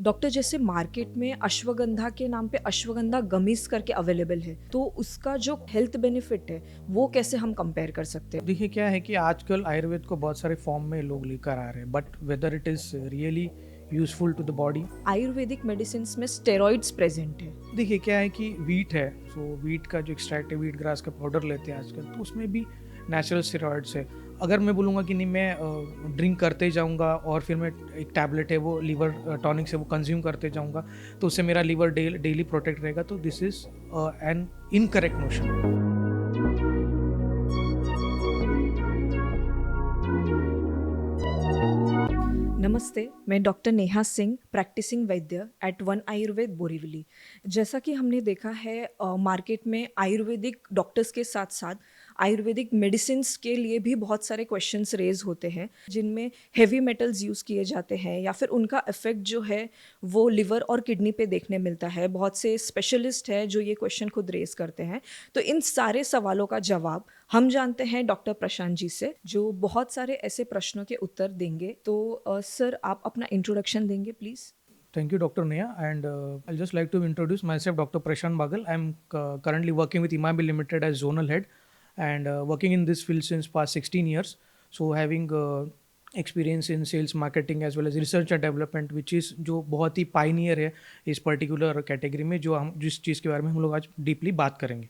Doctor जैसे market में अश्वगंधा के नाम पे अश्वगंधा गमीज करके अवेलेबल है, तो उसका जो हेल्थ बेनिफिट है वो कैसे हम कंपेयर कर सकते हैं? देखिए क्या है कि आजकल आयुर्वेद को बहुत सारे फॉर्म में लोग लेकर आ रहे हैं, but whether it is really useful to the body. Ayurvedic medicine में स्टेरॉइड्स प्रेजेंट है। देखिए क्या है कि वीट है, सो वीट का जो एक्सट्रैक्ट है, वीट ग्रास का पाउडर लेते हैं आजकल, तो उसमें भी नेचुरल स्टेरॉइड्स है। अगर मैं बोलूँगा कि नहीं, मैं ड्रिंक करते जाऊँगा और फिर मैं एक टैबलेट है वो लीवर टॉनिक से वो कंज्यूम करते जाऊँगा, तो उससे मेरा लीवर डेली प्रोटेक्ट रहेगा, तो this is an incorrect notion. नमस्ते, मैं डॉक्टर नेहा सिंह, प्रैक्टिसिंग वैद्य एट वन आयुर्वेद बोरीवली। जैसा कि हमने देखा है मार्केट में आयुर्वेदिक डॉक्टर्स के साथ साथ आयुर्वेदिक मेडिसिन्स के लिए भी बहुत सारे क्वेश्चंस रेज होते हैं, जिनमें हेवी मेटल्स यूज़ किए जाते हैं या फिर उनका इफ़ेक्ट जो है वो लिवर और किडनी पे देखने मिलता है। बहुत से स्पेशलिस्ट हैं जो ये क्वेश्चन खुद रेज करते हैं। तो इन सारे सवालों का जवाब हम जानते हैं डॉक्टर प्रशांत जी से, जो बहुत सारे ऐसे प्रश्नों के उत्तर देंगे। तो सर, आप अपना इंट्रोडक्शन देंगे please? Thank you, Dr. Neha. And I'll just like to introduce myself, Dr. Prashant Bagal. I'm currently working with Imabi Limited as zonal head and working in this field since past 16 years. So having experience in sales, marketing as well as research and development, which is जो बहुत ही pioneer है इस particular category में, जो हम जिस चीज़ के बारे में हम लोग आज deeply बात करेंगे।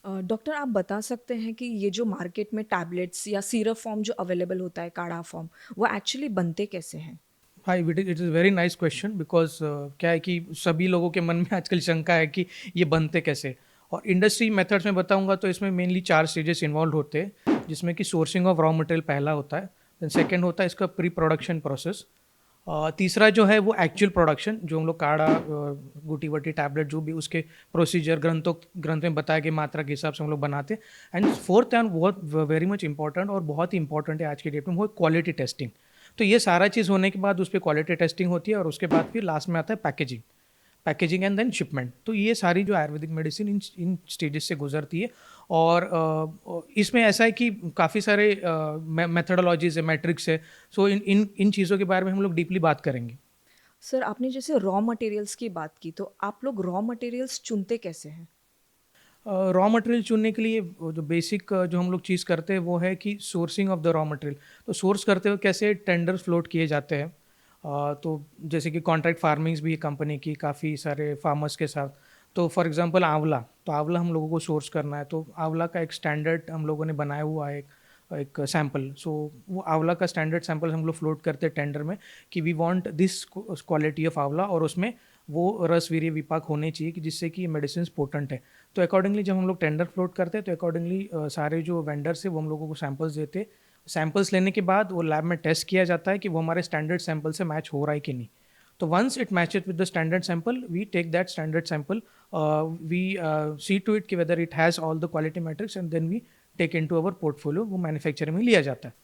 डॉक्टर, आप बता सकते हैं कि ये जो मार्केट में टैबलेट्स या सिरप फॉर्म जो अवेलेबल होता है, काढ़ा फॉर्म, वो एक्चुअली बनते कैसे हैं? हाँ, it is very nice question because क्या है कि सभी लोगों के मन में आजकल शंका है कि ये बनते कैसे। और इंडस्ट्री मेथड्स में बताऊंगा तो इसमें मेनली 4 स्टेजेस इन्वॉल्व होते हैं, जिसमें कि सोर्सिंग ऑफ रॉ मटेरियल पहला होता है, देन सेकंड होता है इसका प्री प्रोडक्शन प्रोसेस, तीसरा जो है वो एक्चुअल प्रोडक्शन, जो हम लोग काढ़ा गुटी वटी टैबलेट जो भी उसके प्रोसीजर ग्रंथ में बताए गए मात्रा के हिसाब से हम लोग बनाते हैं। एंड फोर्थ एंड बहुत वेरी मच इंपॉर्टेंट और बहुत ही इंपॉर्टेंट है आज के डेट में, वो क्वालिटी टेस्टिंग। तो ये सारा चीज़ होने के बाद उस पर क्वालिटी टेस्टिंग होती है और उसके बाद फिर लास्ट में आता है पैकेजिंग एंड देन शिपमेंट। तो ये सारी जो आयुर्वेदिक मेडिसिन इन स्टेजेस से गुजरती है। और इसमें ऐसा है कि काफ़ी सारे मेथडोलॉजीज है, मैट्रिक्स है। सो इन इन इन चीज़ों के बारे में हम लोग डीपली बात करेंगे। सर, आपने जैसे रॉ मटेरियल्स की बात की, तो आप लोग रॉ मटेरियल्स चुनते कैसे हैं? रॉ मटेरियल चुनने के लिए वो जो बेसिक जो हम लोग चीज़ करते हैं वो है कि sourcing of the raw material. तो सोर्स करते हुए कैसे टेंडर्स फ्लोट किए जाते हैं। तो जैसे कि कॉन्ट्रैक्ट फार्मिंग्स भी कंपनी की काफ़ी सारे फार्मर्स के साथ। तो फॉर एग्जांपल आंवला, तो आंवला हम लोगों को सोर्स करना है, तो आंवला का एक स्टैंडर्ड हम लोगों ने बनाया हुआ है, एक सैम्पल। सो वो आंवला का स्टैंडर्ड सैम्पल हम लोग फ्लोट करते हैं टेंडर में कि we want this quality of amla, और उसमें वो रस वीर्य विपाक होने चाहिए कि जिससे कि ये मेडिसिन पोटेंट है। तो अकॉर्डिंगली जब हम लोग टेंडर फ्लोट करते हैं तो अकॉर्डिंगली सारे जो वेंडर्स है वो हम लोगों को सैंपल्स देते हैं। सैंपल्स लेने के बाद वो लैब में टेस्ट किया जाता है कि वो हमारे स्टैंडर्ड सैंपल से मैच हो रहा है कि नहीं। तो once it matches with the standard sample, we take that standard sample, we see to it कि whether it has all the quality matrix, and then we take in to our portfolio, वो manufacturing में लिया जाता है।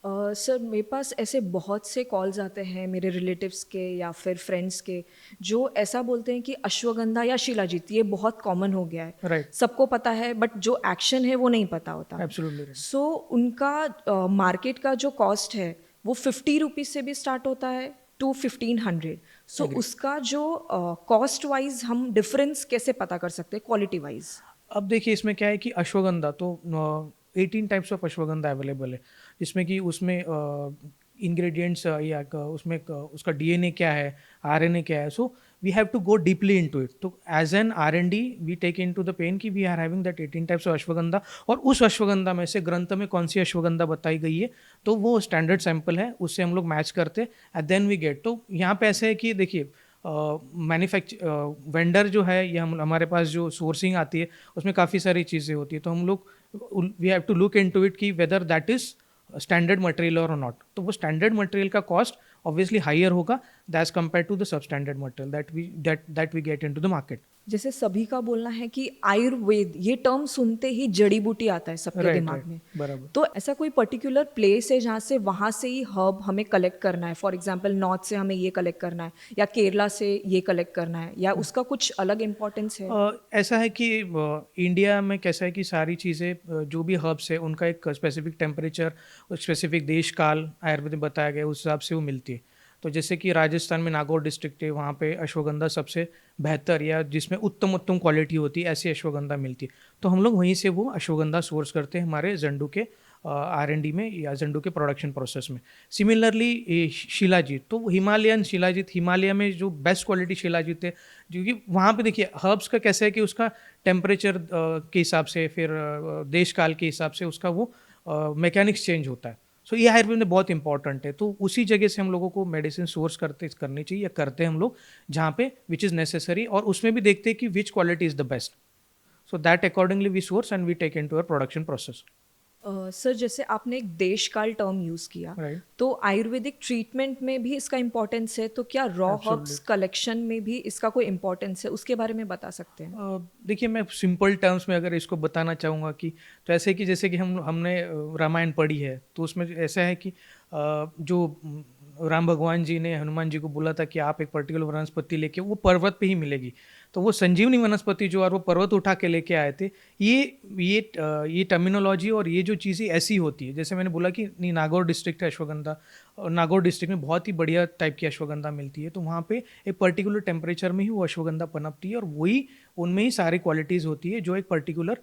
Sir, मेरे पास ऐसे बहुत से कॉल्स आते हैं मेरे रिलेटिव्स के या फिर फ्रेंड्स के, जो ऐसा बोलते हैं कि अश्वगंधा या शिलाजीत ये बहुत कॉमन हो गया है, राइट, सबको पता है, बट जो एक्शन है वो नहीं पता होता। Absolutely right. सो उनका मार्केट का जो कॉस्ट है वो 50 रुपीज़ से भी स्टार्ट होता है टू 1500। So agree. उसका जो कॉस्ट वाइज हम डिफरेंस कैसे पता कर सकते हैं क्वालिटी वाइज? अब देखिए इसमें क्या है कि अश्वगंधा तो 18 टाइप्स ऑफ अश्वगंधा अवेलेबल है, जिसमें कि उसमें इंग्रेडिएंट्स या उसमें उसका डीएनए क्या है, आरएनए क्या है। So we have to go deeply into it. तो as an R and D we take into the pen that we are having that 18 types of ashwagandha, और उस अश्वगंधा में से ग्रंथ में कौन सी अश्वगंधा बताई गई है, तो वो स्टैंडर्ड सैंपल है, उससे हम लोग मैच करते एंड देन वी गेट। तो यहाँ पे ऐसे है कि देखिए वेंडर जो है, या हमारे पास जो सोर्सिंग आती है उसमें काफ़ी सारी चीज़ें होती है, तो हम लोग we have to look into it कि whether that is standard material और नॉट। तो वो स्टैंडर्ड मटेरियल का कॉस्ट ऑब्वियसली हायर होगा that's compare to the sub standard material that we get into the market. जैसे सभी का बोलना है कि आयुर्वेद ये टर्म सुनते ही जड़ी बूटी आता है सबके राइट, दिमाग राइट, में। बराबर। तो ऐसा कोई पर्टिकुलर प्लेस है जहाँ से वहाँ से ही हर्ब हमें कलेक्ट करना है? फॉर एग्जांपल नॉर्थ से हमें ये कलेक्ट करना है या केरला से ये कलेक्ट करना है, या उसका कुछ अलग इम्पोर्टेंस है? ऐसा है कि इंडिया में कैसा है कि सारी चीज़ें जो भी हर्ब्स है उनका एक स्पेसिफिक टेम्परेचर और स्पेसिफिक देश काल आयुर्वेद में बताया गया है, उस हिसाब से वो मिलती है। तो जैसे कि राजस्थान में नागौर डिस्ट्रिक्ट है, वहाँ पे अश्वगंधा सबसे बेहतर या जिसमें उत्तम उत्तम क्वालिटी होती है ऐसी अश्वगंधा मिलती है। तो हम लोग वहीं से वो अश्वगंधा सोर्स करते हैं हमारे जंडू के R&D में या जंडू के प्रोडक्शन प्रोसेस में। सिमिलरली शिलाजीत, तो हिमालयन शिलाजीत, हिमालय में जो बेस्ट क्वालिटी शिलाजीत है, जो कि वहाँ पे देखिए हर्ब्स का कैसा है कि उसका टेम्परेचर के हिसाब से, फिर देश काल के हिसाब से उसका वो मैकेनिक्स चेंज होता है। सो ये आयुर्वेद में बहुत इंपॉर्टेंट है। तो उसी जगह से हम लोगों को मेडिसिन सोर्स करनी चाहिए या करते हैं हम लोग, जहाँ पे विच इज़ नेसेसरी, और उसमें भी देखते हैं कि which quality is the best. So that accordingly we source and we take in to our production process. Sir जैसे आपने एक देशकाल टर्म यूज़ किया, राइट। तो आयुर्वेदिक ट्रीटमेंट में भी इसका इम्पोर्टेंस है, तो क्या रॉ हर्ब्स एब्सोल्युटली। कलेक्शन में भी इसका कोई इम्पोर्टेंस है, उसके बारे में बता सकते हैं? देखिए, मैं सिंपल टर्म्स में अगर इसको बताना चाहूँगा कि तो ऐसे कि जैसे कि हमने रामायण पढ़ी है, तो उसमें ऐसा है कि जो राम भगवान जी ने हनुमान जी को बोला था कि आप एक पर्टिकुलर वनस्पति लेके, वो पर्वत पे ही मिलेगी। तो वो संजीवनी वनस्पति जो और वो पर्वत उठा के लेके आए थे। ये टर्मिनोलॉजी और ये जो चीज़ें ऐसी होती है, जैसे मैंने बोला कि नहीं, नागौर डिस्ट्रिक्ट है अश्वगंधा, और नागौर डिस्ट्रिक्ट में बहुत ही बढ़िया टाइप की अश्वगंधा मिलती है। तो वहाँ पे एक पर्टिकुलर टेम्परेचर में ही वो अश्वगंधा पनपती है, और वही उनमें ही सारी क्वालिटीज़ होती है जो एक पर्टिकुलर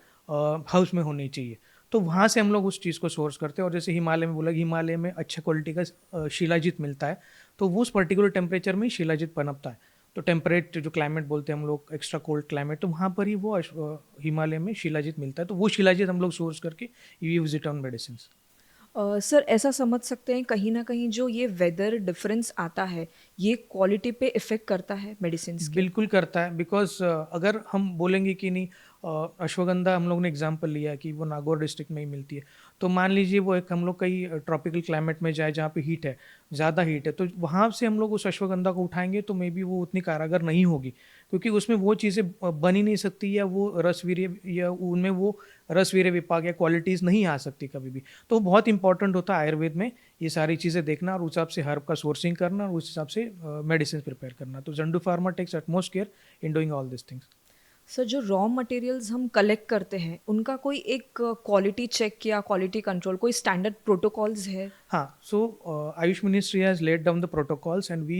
हाउस में होनी चाहिए। तो वहाँ से हम लोग उस चीज़ को सोर्स करते हैं। और जैसे हिमालय में बोला कि हिमालय में अच्छा क्वालिटी का शिलाजीत मिलता है, तो वो उस पर्टिकुलर टेम्परेचर में ही शिलाजीत पनपता है। तो टेम्परेट जो क्लाइमेट बोलते हैं हम लोग, एक्स्ट्रा कोल्ड क्लाइमेट, तो वहाँ पर ही वो हिमालय में शिलाजीत मिलता है। तो वो शिलाजीत हम लोग सोर्स करके use it on medicine. Sir ऐसा समझ सकते हैं कहीं ना कहीं जो ये वेदर डिफरेंस आता है, ये क्वालिटी पे इफ़ेक्ट करता है मेडिसिन्स के? बिल्कुल करता है, बिकॉज अगर हम बोलेंगे कि नहीं, अश्वगंधा हम लोग ने एग्जांपल लिया कि वो नागौर डिस्ट्रिक्ट में ही मिलती है, तो मान लीजिए वो एक हम लोग कहीं ट्रॉपिकल क्लाइमेट में जाए जहाँ पे हीट है, ज़्यादा हीट है, तो वहाँ से हम लोग उस अश्वगंधा को उठाएंगे तो मे बी वो उतनी कारगर नहीं होगी, क्योंकि उसमें वो चीज़ें बन ही नहीं सकती, या वो रसवीर्य या उनमें वो रसवीर्य विपाक या क्वालिटीज़ नहीं आ सकती कभी भी। तो बहुत इंपॉर्टेंट होता है आयुर्वेद में ये सारी चीज़ें देखना, और उस हिसाब से हर्ब का सोर्सिंग करना, और उस हिसाब से मेडिसिन प्रिपेयर करना। तो Zandu Pharma takes utmost care in doing all this things. Sir जो रॉ मटेरियल्स हम कलेक्ट करते हैं, उनका कोई एक क्वालिटी चेक या क्वालिटी कंट्रोल, कोई स्टैंडर्ड प्रोटोकॉल्स है? हाँ, so Ayush Ministry has laid down the protocols, and we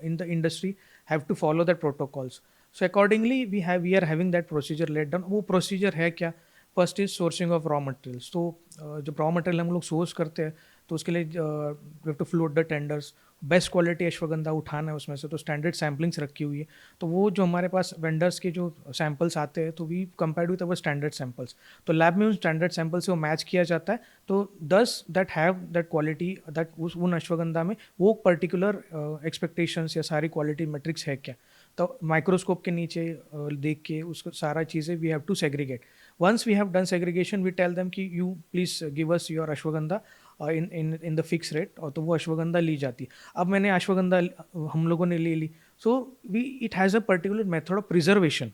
in the industry have to follow that protocols. So accordingly, we are having that procedure laid down. वो procedure है क्या? First is sourcing of raw materials. तो जब raw material हम लोग source करते हैं, तो उसके लिए we have to float the tenders, best quality ashwagandha उठाना है उसमें से, तो स्टैंडर्ड सैम्पलिंग्स रखी हुई है। तो वो जो हमारे पास वेंडर्स के जो सैम्पल्स आते हैं, तो we compare with our standard samples, तो लैब में उन स्टैंडर्ड सैम्पल से वो मैच किया जाता है। तो दस that have that quality, that उन अश्वगंधा में वो पर्टिकुलर एक्सपेक्टेशंस या सारी क्वालिटी मेट्रिक्स है क्या। तो माइक्रोस्कोप के नीचे देख के उसको सारा चीज़ें we have to segregate. Once we have done segregation, we tell them कि you please give us your ashwagandha in the fix rate, और तो वो अश्वगंधा ली जाती है। अब मैंने अश्वगंधा हम लोगों ने ले ली, so we it has a particular method of preservation.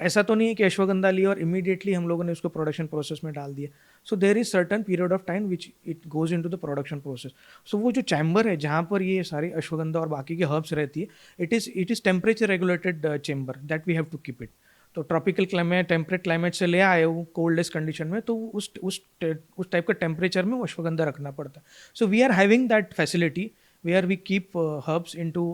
ऐसा तो नहीं है कि अश्वगंधा ली और इमीडिएटली हम लोगों ने उसको प्रोडक्शन प्रोसेस में डाल दिया। So there is certain period of time which it goes into the production process. सो वो जो चैम्बर है जहाँ पर ये सारी अश्वगंधा और बाकी के हर्ब्स रहती है, it is temperature regulated chamber that we have to keep it. तो ट्रॉपिकल क्लाइमेट, टेम्परेट क्लाइमेट से ले आए वो कोल्डेस्ट कंडीशन में, तो उस टाइप का टेम्परेचर में वो अश्वगंधा रखना पड़ता है। So we are having that facility where we keep herbs into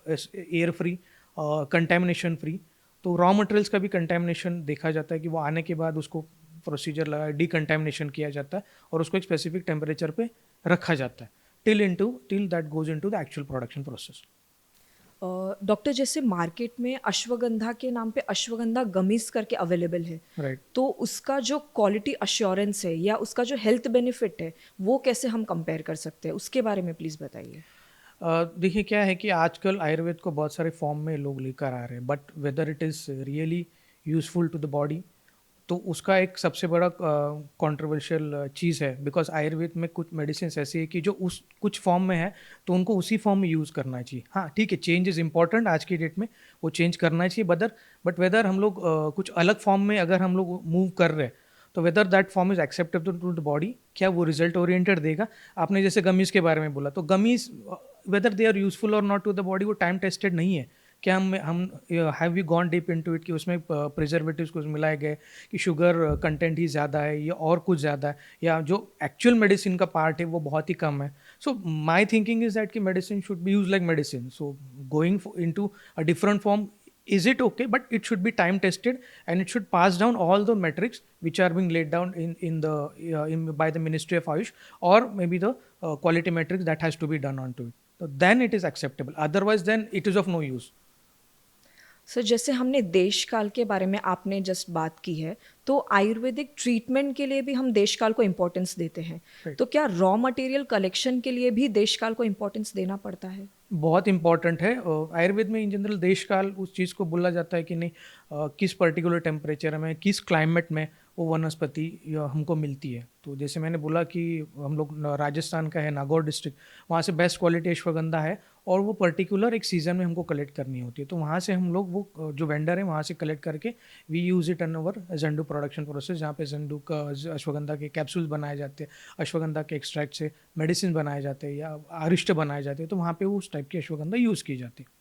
air free, contamination free. तो रॉ मटेरियल्स का भी कंटेमिनेशन देखा जाता है कि वो आने के बाद उसको प्रोसीजर लगा डिकंटेमिनेशन किया जाता है, और उसको एक स्पेसिफिक टेम्परेचर पे रखा जाता है till that goes into the actual production process. Doctor जैसे मार्केट में अश्वगंधा के नाम पे अश्वगंधा गमीज करके अवेलेबल है, राइट। तो उसका जो क्वालिटी अश्योरेंस है या उसका जो हेल्थ बेनिफिट है, वो कैसे हम कंपेयर कर सकते हैं, उसके बारे में प्लीज़ बताइए। देखिए क्या है कि आजकल आयुर्वेद को बहुत सारे फॉर्म में लोग लेकर आ रहे हैं, but whether it is really useful to the body, तो उसका एक सबसे बड़ा कंट्रोवर्शियल चीज़ है। बिकॉज आयुर्वेद में कुछ मेडिसिन ऐसी है कि जो उस कुछ फॉर्म में है, तो उनको उसी फॉर्म में यूज़ करना चाहिए। हाँ ठीक है, चेंज इज़ इंपॉर्टेंट, आज की डेट में वो चेंज करना चाहिए, बट वेदर हम लोग कुछ अलग फॉर्म में अगर हम लोग मूव कर रहे हैं, तो whether that form is acceptable to the body, क्या वो रिजल्ट ओरिएंटेड देगा। आपने जैसे गमीज़ के बारे में बोला, तो gummies whether they are useful और नॉट टू द बॉडी, वो टाइम टेस्टेड नहीं है क्या हम have we gone deep into it कि उसमें प्रिजर्वेटिव्स कुछ मिलाए गए, कि शुगर कंटेंट ही ज़्यादा है या और कुछ ज़्यादा है, या जो एक्चुअल मेडिसिन का पार्ट है वो बहुत ही कम है. सो माई थिंकिंग इज दैट कि medicine should be use like medicine. So going into a different form, is it okay, but it should be time tested, and it should pass down all the metrics which are being laid down by the Ministry of Ayush, or maybe the quality metrics that has to be done onto it. So then it is acceptable, otherwise then it is of no use. Sir जैसे हमने देश काल के बारे में आपने just बात की है, तो आयुर्वेदिक ट्रीटमेंट के लिए भी हम देश काल को इम्पोर्टेंस देते हैं. Right. तो क्या रॉ मटेरियल कलेक्शन के लिए भी देश काल को इम्पोर्टेंस देना पड़ता है? बहुत इंपॉर्टेंट है. आयुर्वेद में इन जनरल देश काल उस चीज़ को बोला जाता है कि नहीं, किस पर्टिकुलर टेम्परेचर में, किस क्लाइमेट में वो वनस्पति हमको मिलती है. तो जैसे मैंने बोला कि हम लोग राजस्थान का है, नागौर डिस्ट्रिक्ट, वहाँ से बेस्ट क्वालिटी अश्वगंधा है, और वो पर्टिकुलर एक सीज़न में हमको कलेक्ट करनी होती है. तो वहाँ से हम लोग वो जो वेंडर है वहाँ से कलेक्ट करके we use it in our Zandu production process, जहाँ पे जेंडू का अश्वगंधा के कैप्सूल्स बनाए जाते हैं, अश्वगंधा के एक्सट्रैक्ट से मेडिसिन बनाए जाते हैं या अरिष्ट बनाए जाते हैं. तो वहाँ पे उस टाइप की अश्वगंधा यूज़ की जाती है.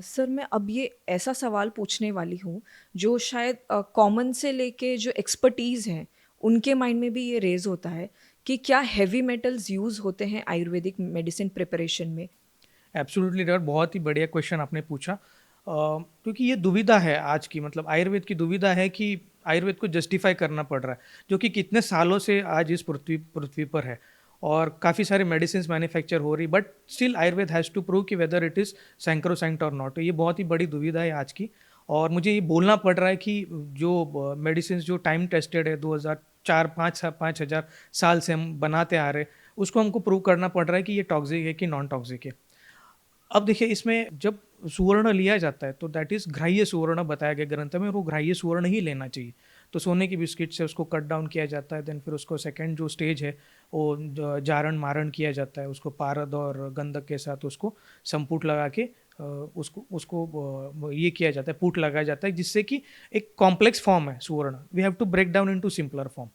सर मैं अब ये ऐसा सवाल पूछने वाली हूँ जो शायद कॉमन से लेके जो एक्सपर्टीज़ हैं उनके माइंड में भी ये रेज होता है कि क्या हैवी मेटल्स यूज़ होते हैं आयुर्वेदिक मेडिसिन प्रिपरेशन में? एब्सोल्युटली डर, बहुत ही बढ़िया क्वेश्चन आपने पूछा. क्योंकि ये दुविधा है आज की, मतलब आयुर्वेद की दुविधा है कि आयुर्वेद को जस्टिफाई करना पड़ रहा है, जो कि कितने सालों से आज इस पृथ्वी पर है, और काफ़ी सारे मेडिसिन मैन्युफैक्चर हो रही, but still Ayurveda has to prove कि वेदर इट इज़ सैंक्रोसैंक्ट और नॉट. तो ये बहुत ही बड़ी दुविधा है आज की, और मुझे ये बोलना पड़ रहा है कि जो मेडिसिन जो टाइम टेस्टेड है 2004-5 हज़ार साल से हम बनाते आ रहे, उसको हमको प्रूव करना पड़ रहा है कि ये टॉक्सिक है कि नॉन टॉक्सिक है. अब देखिए, इसमें जब सुवर्ण लिया जाता है तो दैट इज़ ग्राह्य सुवर्ण बताया गया ग्रंथ में, और वो ग्राह्य सुवर्ण ही लेना चाहिए. तो सोने की बिस्किट से उसको कट डाउन किया जाता है, देन फिर उसको सेकंड जो स्टेज है वो जारण मारण किया जाता है, उसको पारद और गंधक के साथ उसको संपुट लगा के उसको उसको ये किया जाता है, पुट लगाया जाता है, जिससे कि एक कॉम्प्लेक्स फॉर्म है सुवर्ण, we have to break down into simpler form.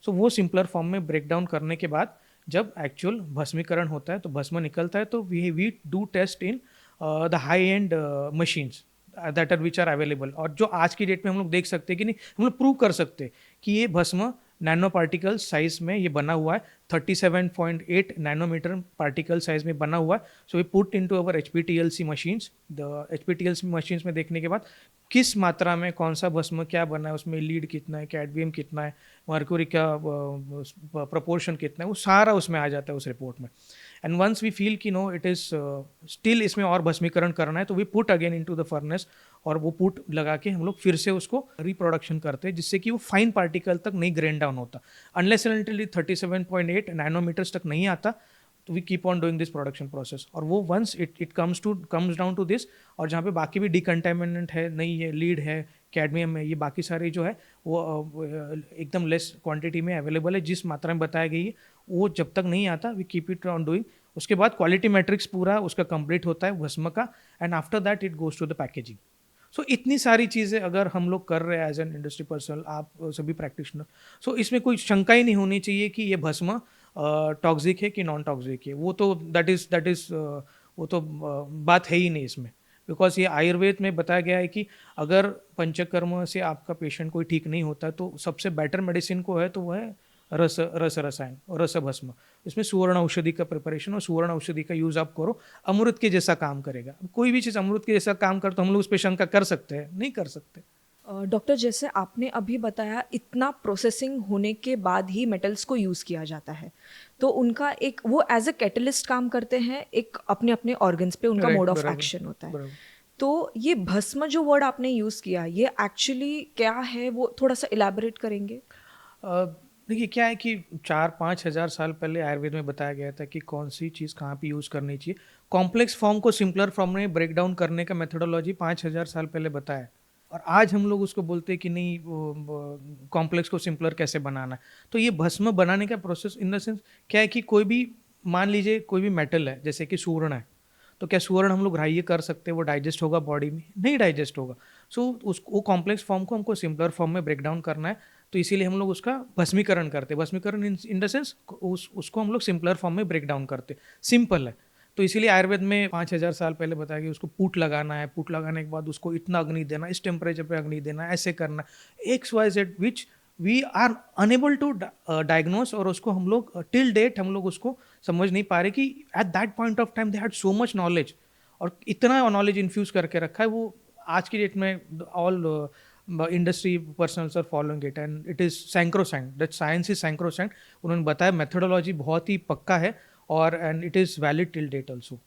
So वो सिंपलर फॉर्म में ब्रेक डाउन करने के बाद जब एक्चुअल भस्मीकरण होता है तो भस्म निकलता है, तो we do test in the high end machines that are which are available. और जो आज की डेट में हम लोग देख सकते हैं कि नहीं, हम लोग प्रूव कर सकते हैं कि ये भस्म नैनो पार्टिकल साइज में ये बना हुआ है, 37.8 नैनोमीटर पार्टिकल साइज में बना हुआ है. So we put into our HPTLC machines. The HPTLC machines में देखने के बाद किस मात्रा में कौन सा भस्म क्या बना है, उसमें लीड कितना है, कैडमियम कितना है, मर्क्यूरी का प्रपोर्शन कितना है, वो सारा उसमें आ जाता है उस रिपोर्ट में. एंड वंस वी फील कि नो इट इज़ स्टिल इसमें और भस्मीकरण करना है, तो we put again into the furnace, और वो पुट लगा के हम लोग फिर से उसको रिप्रोडक्शन करते हैं, जिससे कि वो फाइन पार्टिकल तक नहीं ग्रेन डाउन होता. अनलेस एंड अनटिल 37.8 नैनोमीटर्स तक नहीं आता, तो we keep on doing this production process. और वो once it comes down to this, और जहाँ पे बाकी भी डिकंटेमिनेंट है, नहीं है, लीड है, कैडमियम है, ये बाकी सारे जो है वो एकदम लेस क्वांटिटी में अवेलेबल है, जिस मात्रा में बताया गई है, वो जब तक नहीं आता we keep it on doing. उसके बाद क्वालिटी मैट्रिक्स पूरा उसका कंप्लीट होता है भस्म का, and after that it goes to the packaging. So इतनी सारी चीज़ें अगर हम लोग कर रहे हैं एज एन इंडस्ट्री पर्सनल, आप सभी प्रैक्टिशनर, सो इसमें कोई शंका ही नहीं होनी चाहिए कि ये भस्म टॉक्सिक है कि नॉन टॉक्सिक है. वो तो दैट इज़ वो तो बात है ही नहीं इसमें, बिकॉज ये आयुर्वेद में बताया गया है कि अगर पंचकर्म से आपका पेशेंट कोई ठीक नहीं होता, तो सबसे बेटर मेडिसिन को है तो वो है रसायन और रस भस्म. इसमें सुवर्ण औषधि का प्रिपरेशन, और सुवर्ण औषधि का यूज़ आप करो, अमृत के जैसा काम करेगा. कोई भी चीज़ अमृत के जैसा काम कर तो हम लोग उस पर शंका कर सकते हैं? नहीं कर सकते. डॉक्टर जैसे आपने अभी बताया इतना प्रोसेसिंग होने के बाद ही मेटल्स को यूज़ किया जाता है, तो उनका एक वो एज अ कैटलिस्ट काम करते हैं, एक अपने अपने ऑर्गन्स पे उनका मोड ऑफ एक्शन होता है. तो ये भस्म जो वर्ड आपने यूज़ किया, ये एक्चुअली क्या है, वो थोड़ा सा इलेबोरेट करेंगे? देखिए, क्या है कि 4-5 हज़ार साल पहले आयुर्वेद में बताया गया था कि कौन सी चीज़ कहाँ पे यूज़ करनी चाहिए. कॉम्प्लेक्स फॉर्म को सिंपलर फॉर्म में ब्रेक डाउन करने का मेथोडोलॉजी 5 हज़ार साल पहले बताया, और आज हम लोग उसको बोलते हैं कि नहीं, कॉम्प्लेक्स को सिंपलर कैसे बनाना है. तो ये भस्म बनाने का प्रोसेस इन द सेंस क्या है कि कोई भी, मान लीजिए कोई भी मेटल है, जैसे कि सुवर्ण है, तो क्या सुवर्ण हम लोग ग्राह्य कर सकते हैं? वो डाइजेस्ट होगा बॉडी में? नहीं डाइजेस्ट होगा. सो वो कॉम्प्लेक्स फॉर्म को हमको सिंपलर फॉर्म में ब्रेक डाउन करना है, तो इसीलिए हम लोग उसका भस्मीकरण करते हैं. भस्मीकरण इन द सेंस उसको हम लोग सिंपलर फॉर्म में ब्रेक डाउन करते हैं. सिंपल है. तो इसीलिए आयुर्वेद में 5,000 साल पहले बताया कि उसको पूट लगाना है, पूट लगाने के बाद उसको इतना अग्नि देना, इस टेम्परेचर पे अग्नि देना, ऐसे करना, X Y Z, which we are unable to diagnose, और उसको हम लोग टिल डेट हम लोग उसको समझ नहीं पा रहे कि at that point of time they had so much knowledge, और इतना नॉलेज इन्फ्यूज करके रखा है वो आज की डेट में all industry personnels are following it, and it is sacrosanct, that science is sacrosanct. उन्होंने बताया मेथोडोलॉजी बहुत ही पक्का है, और and it is valid till date also.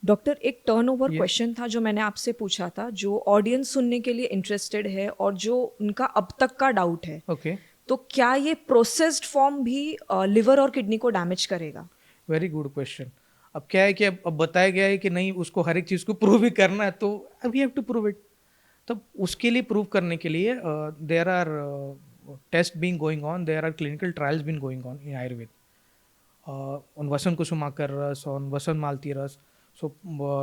Doctor, एक टर्नओवर यस। क्वेश्चन था जो मैंने आपसे पूछा था, जो ऑडियंस सुनने के लिए इंटरेस्टेड है और जो उनका अब तक का डाउट है। ओके, तो क्या ये प्रोसेस्ड फॉर्म भी लिवर और किडनी को डैमेज करेगा? Very good question. अब क्या है कि अब बताया गया है कि नहीं, उसको हर एक चीज़ को प्रूव ही करना है, तो we have to prove it. तब उसके लिए प्रूव करने के लिए there are test being going on, there are clinical trials being going on in Ayurveda, on Vasan Kusumakar Ras, on Vasan Malti Ras. So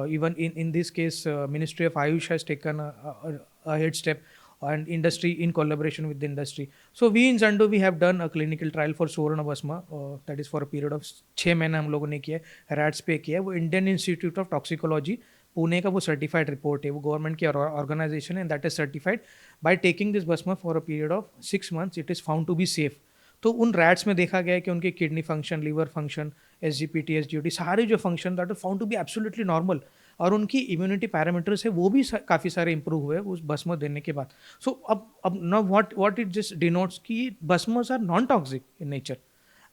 even in this case, Ministry of Ayush has taken a head step, and industry in collaboration with the industry. So we in Zandu we have done a clinical trial for Suvarna Basma, that is for a period of 6 महीने हम लोगों ने किया है, rats पे किया है। वो Indian institute of toxicology Pune का वो सर्टिफाइड रिपोर्ट है, वो गवर्नमेंट की ऑर्गेनाइजेशन है, that is certified. By taking this bhasma for a period of 6 months it is found to be safe. तो उन रैट्स में देखा गया है कि उनके kidney function, liver function, SGPT, SGOT, सारे जो function that are found to be absolutely normal, और उनकी इम्यूनिटी पैरामीटर्स है वो भी काफ़ी सारे इंप्रूव हुए उस भस्म देने के बाद। सो अब ना व्हाट इट जस्ट डिनोट्स कि bhasmas are non toxic in nature,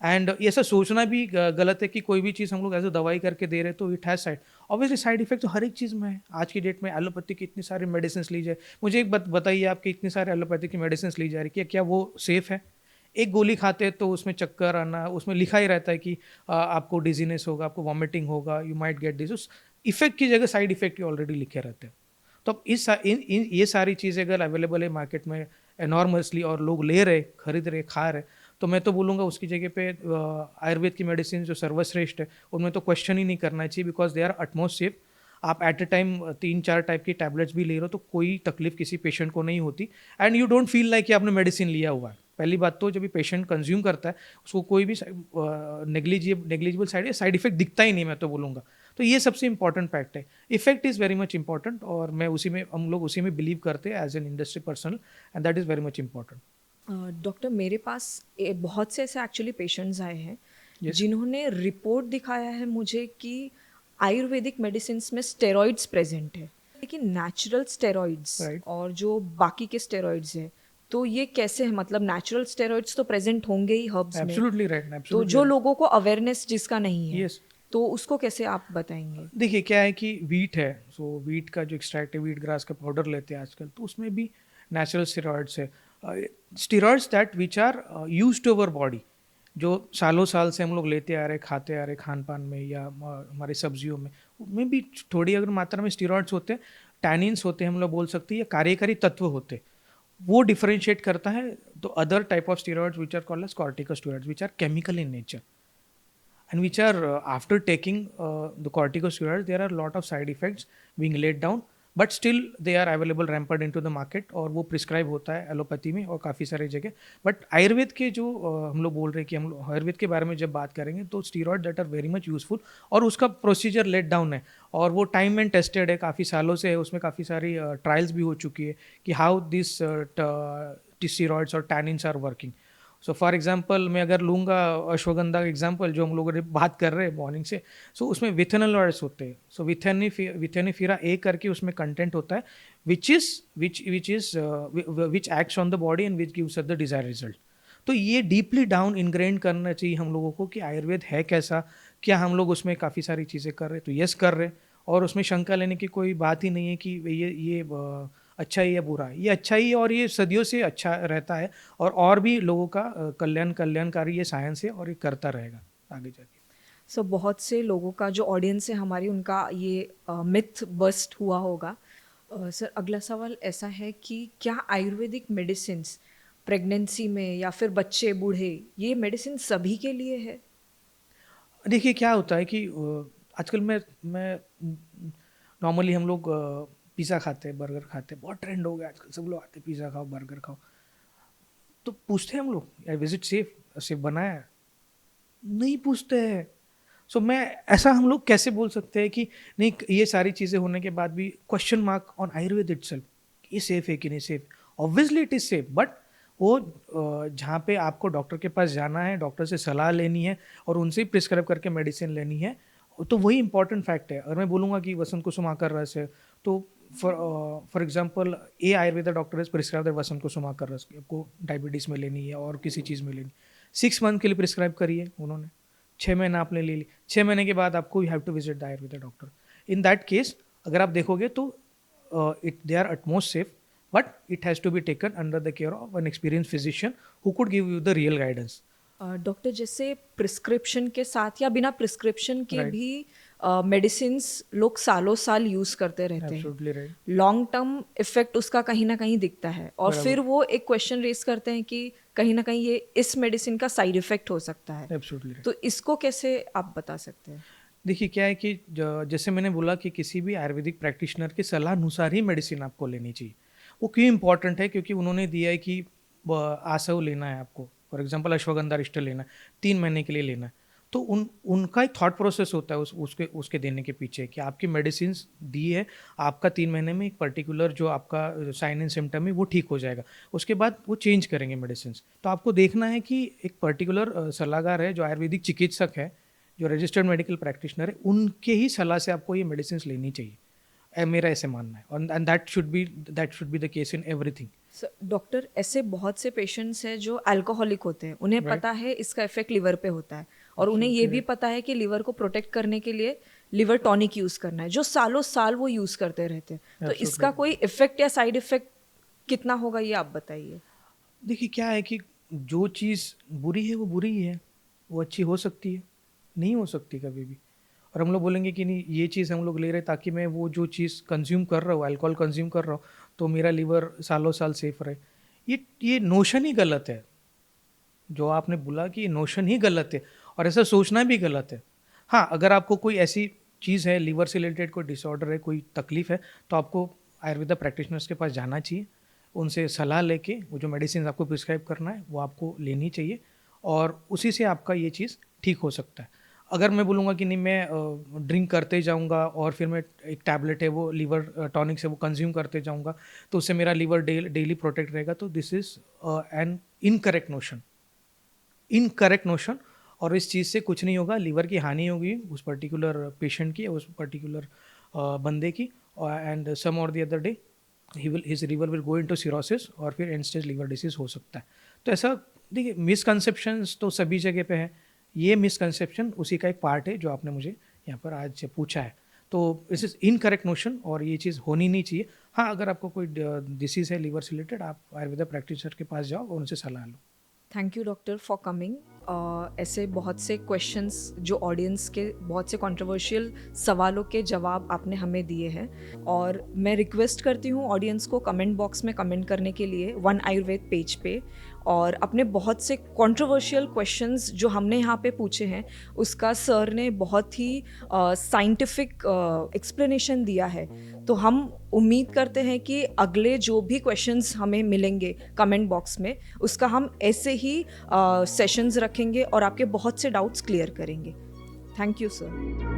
and ऐसा सोचना भी गलत है कि कोई भी चीज़ हम लोग ऐसे दवाई करके दे रहे तो it has side, obviously side effect तो हर एक चीज़ में है। आज की डेट में एलोपैथी की इतनी सारी मेडिसिन ली जाए, मुझे एक बात बताइए, आपकी इतनी सारी एलोपैथी की मेडिसिन ली जा रही है, क्या वो सेफ है? एक गोली खाते हैं तो उसमें चक्कर आना, उसमें लिखा ही रहता है कि आपको डिजीनेस होगा, आपको वॉमिटिंग होगा, यू माइट गेट दिस, उस इफेक्ट की जगह साइड इफेक्ट ऑलरेडी लिखे रहते हैं। तो अब ये सारी चीज़ें अगर अवेलेबल है मार्केट में एनॉर्मसली, और लोग ले रहे, खरीद रहे, खा रहे, तो मैं तो बोलूँगा उसकी जगह पे आयुर्वेद की मेडिसिन जो सर्वश्रेष्ठ है उनमें तो क्वेश्चन ही नहीं करना चाहिए, because they are utmost safe. आप एट अ टाइम 3-4 टाइप की टैबलेट्स भी ले रहे हो तो कोई तकलीफ किसी पेशेंट को नहीं होती, and you don't feel like कि आपने मेडिसिन लिया हुआ है। पहली बात तो जब भी पेशेंट कंज्यूम करता है उसको कोई भी नेग्लिजिबल साइड इफेक्ट दिखता ही नहीं, मैं तो बोलूँगा। तो ये सबसे इंपॉर्टेंट फैक्ट है, effect is very much important, और मैं उसी में, हम लोग उसी में बिलीव करते हैं as an industry personal, and that is very much important. Doctor, मेरे पास बहुत से ऐसे एक्चुअली पेशेंट्स आए हैं यस। जिन्होंने रिपोर्ट दिखाया है मुझे कि आयुर्वेदिक मेडिसिन में स्टेरॉइड्स प्रेजेंट है, लेकिन नेचुरल स्टेरॉइड्स राइट। और जो बाकी के स्टेरॉइड्स है, तो ये कैसे है? मतलब नेचुरल स्टेरॉइड्स तो प्रेजेंट होंगे ही हर्ब्स में, एब्सोल्युटली राइट, तो एब्सोल्युटली जो राइट। लोगों को अवेयरनेस जिसका नहीं है, यस। तो उसको कैसे आप बताएंगे? देखिए क्या है कि वीट है, सो वीट का जो एक्सट्रैक्ट है, वीट ग्रास का पाउडर लेते हैं आजकल, तो उसमें भी नेचुरल स्टेरॉइड्स है, steroids that which are use to our body, जो सालों साल से हम लोग लेते आ रहे, खाते आ रहे, खान पान में या हमारी सब्जियों में, उनमें भी थोड़ी अगर मात्रा में स्टेरॉइड्स होते हैं, टैनिन्स होते हैं, हम लोग बोल सकते हैं, या कार्यकारी तत्व होते हैं, वो डिफरेंशिएट करता है तो other type of steroids which are called as corticosteroids, which are chemical in nature, and which are after taking the corticosteroids there are a lot of side effects being laid down, but still they are available rampant into the market, और वो prescribe होता है allopathy में और काफ़ी सारी जगह। But Ayurveda के जो हम लोग बोल रहे हैं कि हम लोग आयुर्वेद के बारे में जब बात करेंगे तो steroid that are very much useful, और उसका प्रोसीजर लेट डाउन है, और वो टाइम एंड टेस्टेड है, काफ़ी सालों से है, उसमें काफ़ी सारी ट्रायल्स भी हो चुकी है कि हाउ दिस स्टीरॉयड्स और tannins are working. So for example मैं अगर लूँगा अश्वगंधा का एग्जांपल जो हम लोग बात कर रहे हैं मॉर्निंग से, सो उसमें विथेनोलॉइड्स होते हैं, सो विथेनिफिरा ए करके उसमें कंटेंट होता है which acts on the body and which gives us the desire result. तो ये डीपली डाउन इनग्रेन करना चाहिए हम लोगों को कि आयुर्वेद है कैसा, क्या हम लोग उसमें काफ़ी सारी चीज़ें कर रहे, तो यस कर रहे, और उसमें शंका लेने की कोई बात ही नहीं है कि ये अच्छा ही या बुरा है, ये अच्छा ही है, और ये सदियों से अच्छा रहता है, और भी लोगों का कल्याणकारी ये साइंस है, और ये करता रहेगा आगे जाके। सो बहुत से लोगों का जो ऑडियंस है हमारी, उनका ये मिथ बस्ट हुआ होगा। सर, अगला सवाल ऐसा है कि क्या आयुर्वेदिक मेडिसिन्स प्रेगनेंसी में या फिर बच्चे बूढ़े, ये मेडिसिन सभी के लिए है? देखिए क्या होता है कि आजकल मैं नॉर्मली हम लोग पिज़्ज़ा खाते हैं, बर्गर खाते हैं, बहुत ट्रेंड हो गया आजकल, सब लोग आते हैं पिज़्ज़ा खाओ, बर्गर खाओ, तो पूछते हैं हम लोग यार विजिट सेफ सेफ बनाया है? नहीं पूछते हैं। सो मैं ऐसा हम लोग कैसे बोल सकते हैं कि नहीं, ये सारी चीज़ें होने के बाद भी question mark on Ayurveda itself, ये सेफ है कि नहीं safe? Obviously it is safe, but वो जहाँ पे आपको डॉक्टर के पास जाना है, डॉक्टर से सलाह लेनी है और उनसे ही प्रिस्क्राइब करके मेडिसिन लेनी है, तो वही इंपॉर्टेंट फैक्ट है। अगर मैं बोलूँगा कि वसंत कुसुमाकर रस है, तो for example a Ayurveda doctor is prescribe that Vasant Kusumakar Ras आपको डायबिटीज़ में लेनी है और किसी चीज़ में लेनी, 6 मंथ के लिए प्रिस्क्राइब करिए उन्होंने, 6 महीना आपने ले ली, 6 महीने के बाद आपको you have to visit the Ayurveda doctor. In that case अगर आप देखोगे तो it they are utmost safe, but it has to be taken under the care of an experience physician who could give you the real guidance. Doctor, जैसे prescription के साथ या बिना prescription के Right. भी मेडिसिन्स लोग सालों साल यूज़ करते रहते हैं, absolutely right, long term effect उसका कहीं ना कहीं दिखता है, और बराबर। फिर वो एक क्वेश्चन रेज करते हैं कि कहीं ना कहीं ये इस मेडिसिन का साइड इफेक्ट हो सकता है, एब्सोल्युटली राइट। तो इसको कैसे आप बता सकते हैं? देखिए क्या है कि जैसे मैंने बोला कि किसी भी आयुर्वेदिक प्रैक्टिशनर की सलाह अनुसार ही मेडिसिन आपको लेनी चाहिए। वो क्यों इंपॉर्टेंट है? क्योंकि उन्होंने दिया है कि आसव लेना है आपको, फॉर एग्जांपल अश्वगंधा अरिष्ट लेना है, 3 महीने के लिए लेना है, तो उनका एक थॉट प्रोसेस होता है उसके देने के पीछे कि आपकी मेडिसिन दी है, आपका 3 महीने में एक पर्टिकुलर जो आपका साइन एंड सिम्टम है वो ठीक हो जाएगा, उसके बाद वो चेंज करेंगे मेडिसिन। तो आपको देखना है कि एक पर्टिकुलर सलाहकार है जो आयुर्वेदिक चिकित्सक है, जो रजिस्टर्ड मेडिकल प्रैक्टिशनर है, उनके ही सलाह से आपको ये मेडिसिन लेनी चाहिए, मेरा ऐसे मानना है। और and that should be the case in everything. Doctor, ऐसे बहुत से पेशेंट्स हैं जो अल्कोहलिक होते हैं, उन्हें Right. पता है इसका इफेक्ट लिवर पे होता है, और उन्हें ये भी पता है कि लिवर को प्रोटेक्ट करने के लिए लिवर टॉनिक यूज़ करना है, जो सालों साल वो यूज़ करते रहते हैं, तो Absolutely. इसका कोई इफेक्ट या साइड इफेक्ट कितना होगा ये आप बताइए। देखिए क्या है कि जो चीज़ बुरी है वो बुरी ही है, वो अच्छी हो सकती है, नहीं हो सकती कभी भी। और हम लोग बोलेंगे कि नहीं, ये चीज़ हम लोग ले रहे हैं ताकि मैं वो जो चीज़ कंज्यूम कर रहा हूँ, अल्कोहल कंज्यूम कर रहा हूँ, तो मेरा लिवर सालों साल सेफ रहे। ये नोशन ही गलत है। जो आपने बोला कि ये नोशन ही गलत है और ऐसा सोचना भी गलत है। हाँ, अगर आपको कोई ऐसी चीज़ है, लिवर से रिलेटेड कोई डिसऑर्डर है, कोई तकलीफ है, तो आपको आयुर्वेदा प्रैक्टिशनर्स के पास जाना चाहिए, उनसे सलाह लेके वो जो मेडिसिन आपको प्रिस्क्राइब करना है वो आपको लेनी चाहिए, और उसी से आपका ये चीज़ ठीक हो सकता है। अगर मैं बोलूँगा कि नहीं, मैं ड्रिंक करते जाऊँगा और फिर मैं एक टैबलेट है वो लिवर टॉनिक से वो कंज्यूम करते जाऊँगा, तो उससे मेरा लिवर डेली प्रोटेक्ट रहेगा, तो this is an incorrect notion. और इस चीज़ से कुछ नहीं होगा, लिवर की हानि होगी उस पर्टिकुलर पेशेंट की, उस पर्टिकुलर बंदे की, एंड सम और the other day his liver will go into cirrhosis और फिर एंड स्टेज लिवर डिसीज हो सकता है। तो ऐसा देखिए, मिसकंसेप्शंस तो सभी जगह पे है, ये मिसकंसेप्शन उसी का एक पार्ट है जो आपने मुझे यहाँ पर आज पूछा है। तो इस इज़ इनकरेक्ट नोशन और ये चीज़ होनी नहीं चाहिए। हाँ, अगर आपको कोई डिसीज़ है लिवर से रिलेटेड, आप आयुर्वेदा प्रैक्टिशनर के पास जाओ और उनसे सलाह लो। Thank you doctor for coming. ऐसे बहुत से क्वेश्चंस जो ऑडियंस के बहुत से कंट्रोवर्शियल सवालों के जवाब आपने हमें दिए हैं, और मैं रिक्वेस्ट करती हूँ ऑडियंस को कमेंट बॉक्स में कमेंट करने के लिए वन आयुर्वेद पेज पे, और अपने बहुत से कंट्रोवर्शियल क्वेश्चंस जो हमने यहाँ पे पूछे हैं उसका सर ने बहुत ही साइंटिफिक एक्सप्लेनेशन दिया है। तो हम उम्मीद करते हैं कि अगले जो भी क्वेश्चंस हमें मिलेंगे कमेंट बॉक्स में, उसका हम ऐसे ही सेशंस रखेंगे और आपके बहुत से डाउट्स क्लियर करेंगे। Thank you sir.